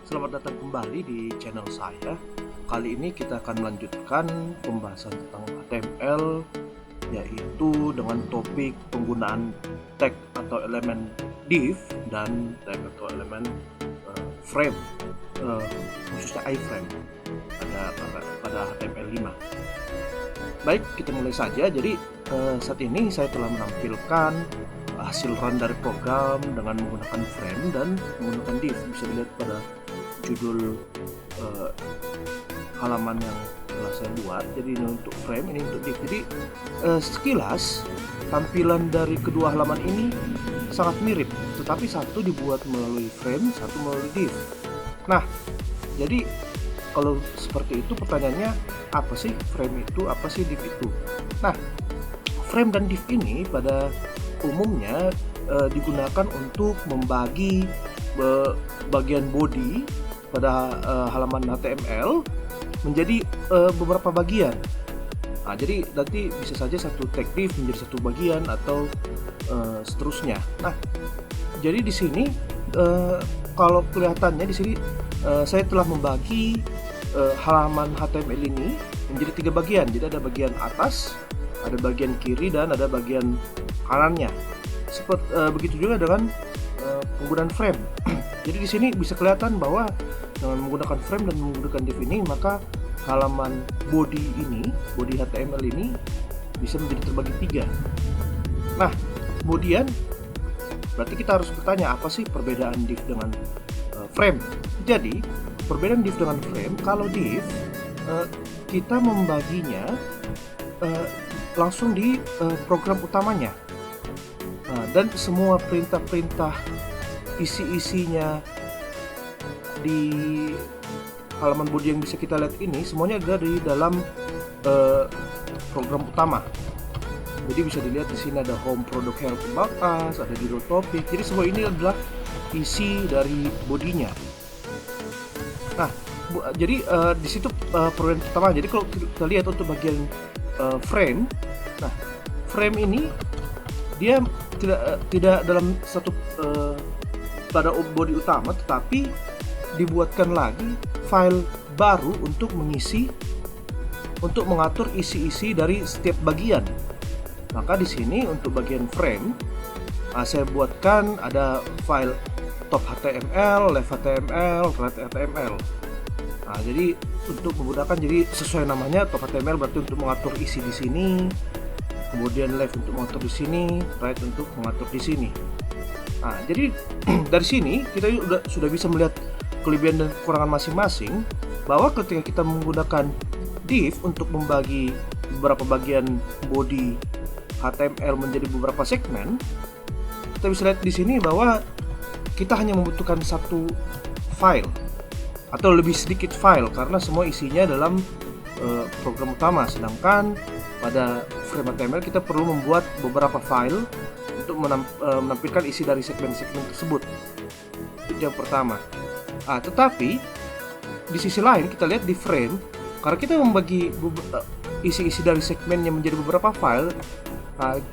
Selamat datang kembali di channel saya. Kali ini kita akan melanjutkan pembahasan tentang HTML, yaitu dengan topik penggunaan tag atau elemen div dan tag atau elemen frame, khususnya iframe pada HTML5. Baik, kita mulai saja. Jadi saat ini saya telah menampilkan hasil run dari program dengan menggunakan frame dan menggunakan div. Bisa dilihat pada judul halaman yang telah saya buat. Jadi ini untuk frame, ini untuk div. Jadi sekilas tampilan dari kedua halaman ini sangat mirip, tetapi satu dibuat melalui frame, satu melalui div. Nah, jadi kalau seperti itu pertanyaannya, apa sih frame itu, apa sih div itu? Nah, frame dan div ini pada umumnya digunakan untuk membagi bagian body pada halaman HTML menjadi beberapa bagian. Nah, jadi nanti bisa saja satu tag div menjadi satu bagian atau seterusnya. Nah, jadi di sini kalau kelihatannya di sini saya telah membagi halaman HTML ini menjadi 3 bagian. Jadi ada bagian atas, ada bagian kiri, dan ada bagian kanannya. Begitu juga dengan penggunaan frame. Jadi di sini bisa kelihatan bahwa dengan menggunakan frame dan menggunakan div ini, maka halaman body HTML ini bisa menjadi terbagi 3. Nah, kemudian berarti kita harus bertanya, apa sih perbedaan div dengan frame? Jadi perbedaan div dengan frame, kalau div kita membaginya langsung di program utamanya. Nah, dan semua perintah-perintah isi-isinya di halaman body yang bisa kita lihat ini semuanya ada di dalam program utama. Jadi bisa dilihat di sini ada home, product, help, about us, ada judul topik. Jadi semua ini adalah isi dari bodinya. Nah, jadi di situ perbedaan pertama. Jadi kalau kita lihat untuk bagian frame, nah frame ini dia tidak dalam satu pada body utama, tetapi dibuatkan lagi file baru untuk mengatur isi-isi dari setiap bagian. Maka di sini untuk bagian frame, saya buatkan ada file top HTML, left HTML, right HTML. Nah, jadi untuk menggunakan, jadi sesuai namanya top HTML berarti untuk mengatur isi di sini, kemudian left untuk mengatur di sini, right untuk mengatur di sini. Nah, jadi dari sini kita sudah bisa melihat kelebihan dan kekurangan masing-masing, bahwa ketika kita menggunakan div untuk membagi beberapa bagian body HTML menjadi beberapa segmen, kita bisa lihat di sini bahwa kita hanya membutuhkan satu file atau lebih sedikit file karena semua isinya dalam program utama. Sedangkan pada frame HTML kita perlu membuat beberapa file untuk menampilkan isi dari segmen-segmen tersebut. Itu yang pertama. Nah, tetapi di sisi lain kita lihat di frame, karena kita membagi isi-isi dari segmennya menjadi beberapa file,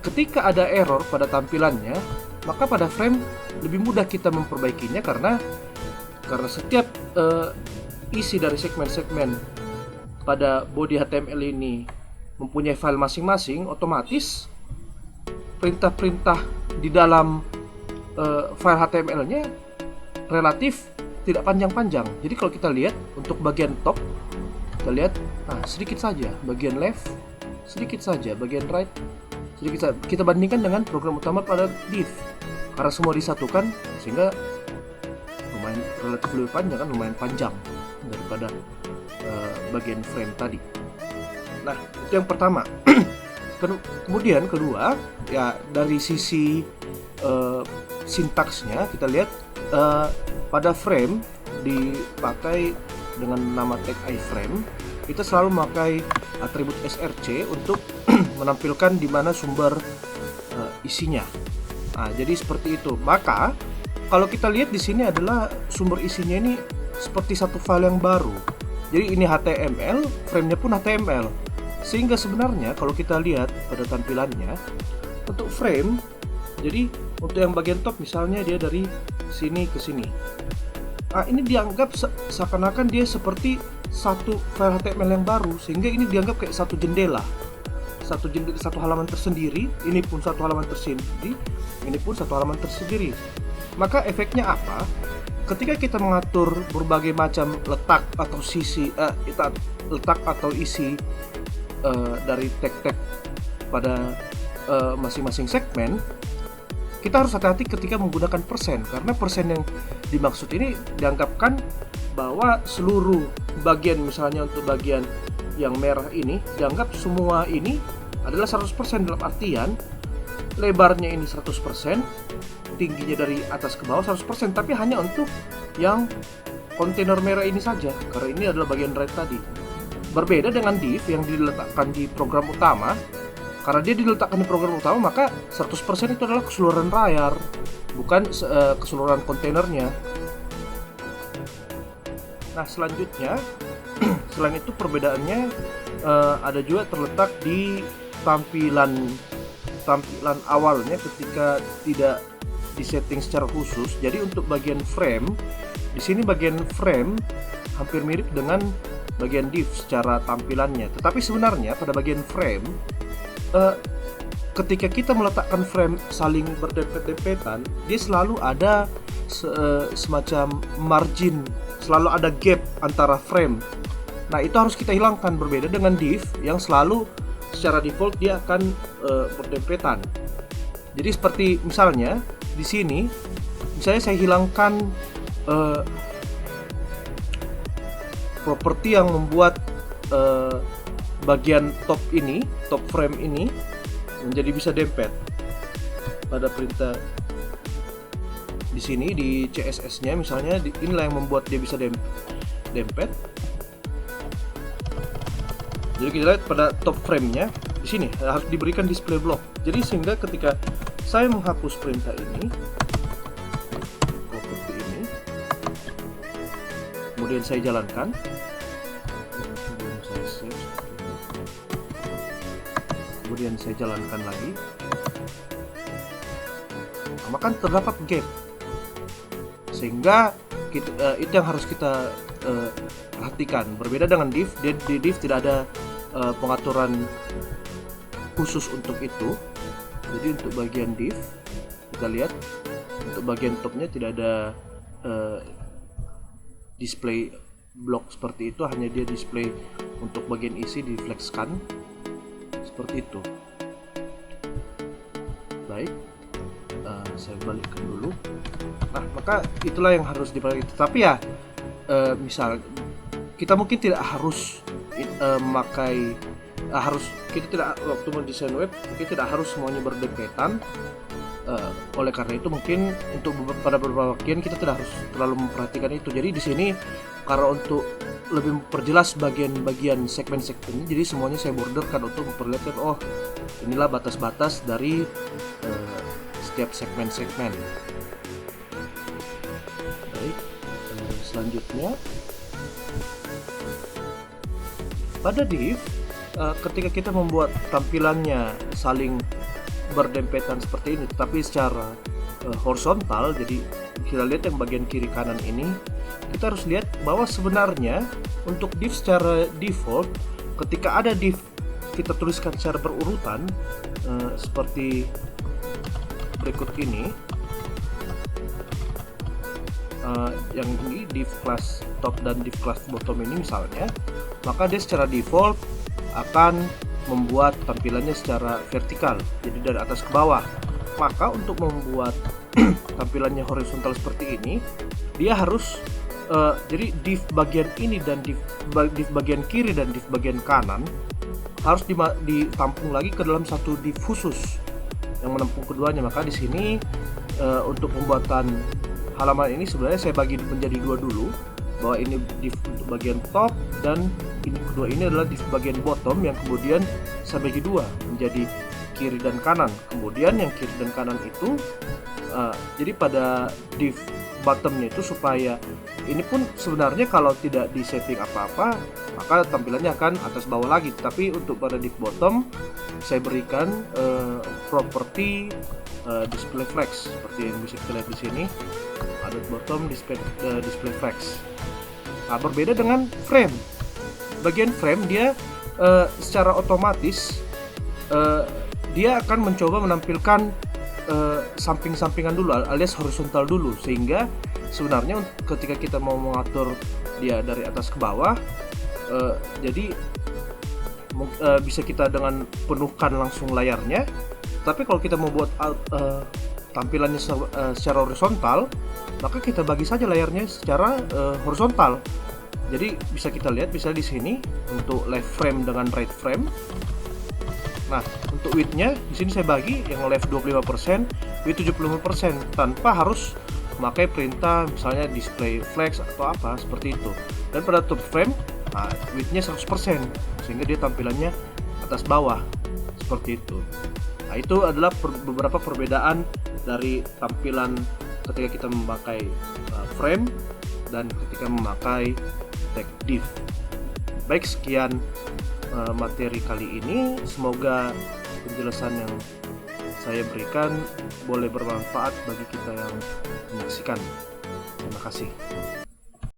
ketika ada error pada tampilannya, maka pada frame lebih mudah kita memperbaikinya karena setiap isi dari segmen-segmen pada body HTML ini mempunyai file masing-masing, otomatis perintah-perintah di dalam file HTML-nya relatif tidak panjang-panjang. Jadi kalau kita lihat untuk bagian top, kita lihat sedikit saja, bagian left sedikit saja, bagian right sedikit saja. Kita bandingkan dengan program utama pada div, karena semua disatukan sehingga lumayan relatif lebih panjang, kan lumayan panjang daripada bagian frame tadi. Nah, itu yang pertama. Kemudian kedua, ya dari sisi sintaksnya kita lihat pada frame dipakai dengan nama tag iframe, kita selalu memakai atribut src untuk menampilkan di mana sumber isinya. Nah, jadi seperti itu. Maka kalau kita lihat di sini adalah sumber isinya ini seperti satu file yang baru. Jadi ini HTML, frame-nya pun HTML. Sehingga sebenarnya kalau kita lihat pada tampilannya untuk frame, jadi untuk yang bagian top misalnya dia dari sini ke sini. Ini dianggap seakan-akan dia seperti satu file HTML yang baru, sehingga ini dianggap kayak satu jendela, satu halaman tersendiri. Ini pun satu halaman tersendiri, ini pun satu halaman tersendiri. Maka efeknya apa? Ketika kita mengatur berbagai macam letak atau letak atau isi dari tag-tag pada masing-masing segmen, kita harus hati-hati ketika menggunakan persen, karena persen yang dimaksud ini dianggapkan bahwa seluruh bagian, misalnya untuk bagian yang merah ini, dianggap semua ini adalah 100%, dalam artian lebarnya ini 100%, tingginya dari atas ke bawah 100%, tapi hanya untuk yang kontainer merah ini saja, karena ini adalah bagian right tadi. Berbeda dengan div yang diletakkan di program utama. Karena dia diletakkan di program utama, maka 100% itu adalah keseluruhan layar, bukan keseluruhan kontainernya. Nah, selanjutnya, selain itu perbedaannya ada juga terletak di tampilan awalnya ketika tidak disetting secara khusus. Jadi untuk bagian frame, di sini bagian frame hampir mirip dengan bagian div secara tampilannya. Tetapi sebenarnya pada bagian frame, ketika kita meletakkan frame saling berdempet-dempetan, dia selalu ada semacam margin, selalu ada gap antara frame. Nah, itu harus kita hilangkan, berbeda dengan div yang selalu secara default dia akan berdempetan. Jadi seperti misalnya di sini, misalnya saya hilangkan properti yang membuat bagian top frame ini menjadi bisa dempet pada perintah di sini di CSS-nya, misalnya inilah yang membuat dia bisa dempet. Jadi kita lihat pada top frame-nya di sini harus diberikan display block. Jadi sehingga ketika saya menghapus perintah ini, properti ini, kemudian saya jalankan, kemudian saya jalankan lagi, maka terdapat gap, sehingga itu yang harus kita perhatikan. Berbeda dengan div, di div tidak ada pengaturan khusus untuk itu. Jadi untuk bagian div, kita lihat untuk bagian topnya tidak ada display block seperti itu, hanya dia display untuk bagian isi diflexkan seperti itu. Baik, saya balikkan dulu. Nah, maka itulah yang harus diperhatikan. Tapi ya, misal kita mungkin tidak harus kita tidak, waktu mendesain web kita tidak harus semuanya berdempetan. Oleh karena itu mungkin untuk pada beberapa bagian kita tidak harus terlalu memperhatikan itu. Jadi di sini karena untuk lebih memperjelas bagian-bagian segmen-segmen, jadi semuanya saya borderkan untuk memperlihatkan, oh inilah batas-batas dari setiap segmen-segmen. Baik, selanjutnya pada div, ketika kita membuat tampilannya saling berdempetan seperti ini, tetapi secara horizontal, jadi kita lihat yang bagian kiri kanan ini, kita harus lihat bahwa sebenarnya untuk div secara default, ketika ada div kita tuliskan secara berurutan seperti berikut ini, yang ini div class top dan div class bottom ini misalnya, maka dia secara default akan membuat tampilannya secara vertikal, jadi dari atas ke bawah. Maka untuk membuat tampilannya horizontal seperti ini, dia harus jadi div bagian ini dan div bagian kiri dan div bagian kanan harus ditampung lagi ke dalam satu div khusus yang menampung keduanya. Maka di sini untuk pembuatan halaman ini sebenarnya saya bagi menjadi dua dulu, bahwa ini div untuk bagian top dan ini kedua ini adalah div bagian bottom yang kemudian saya bagi dua menjadi kiri dan kanan. Kemudian yang kiri dan kanan itu jadi pada div bottomnya itu, supaya ini pun sebenarnya kalau tidak disetting apa-apa maka tampilannya akan atas bawah lagi. Tapi untuk pada div bottom saya berikan properti display flex seperti yang bisa kita lihat di sini. Nah, dot bottom display flex. Nah, berbeda dengan frame. Bagian frame dia secara otomatis dia akan mencoba menampilkan samping-sampingan dulu alias horizontal dulu, sehingga sebenarnya ketika kita mau mengatur dia dari atas ke bawah jadi bisa kita dengan penuhkan langsung layarnya. Tapi kalau kita mau buat tampilannya secara horizontal, maka kita bagi saja layarnya secara horizontal. Jadi bisa kita lihat bisa di sini untuk left frame dengan right frame. Nah, untuk width-nya di sini saya bagi yang left 25%, width 75% tanpa harus memakai perintah misalnya display flex atau apa seperti itu. Dan pada top frame, nah, width-nya 100% sehingga dia tampilannya atas bawah seperti itu. Nah, itu adalah beberapa perbedaan dari tampilan ketika kita memakai frame dan ketika memakai tag div. Baik, sekian materi kali ini. Semoga penjelasan yang saya berikan boleh bermanfaat bagi kita yang menyaksikan. Terima kasih.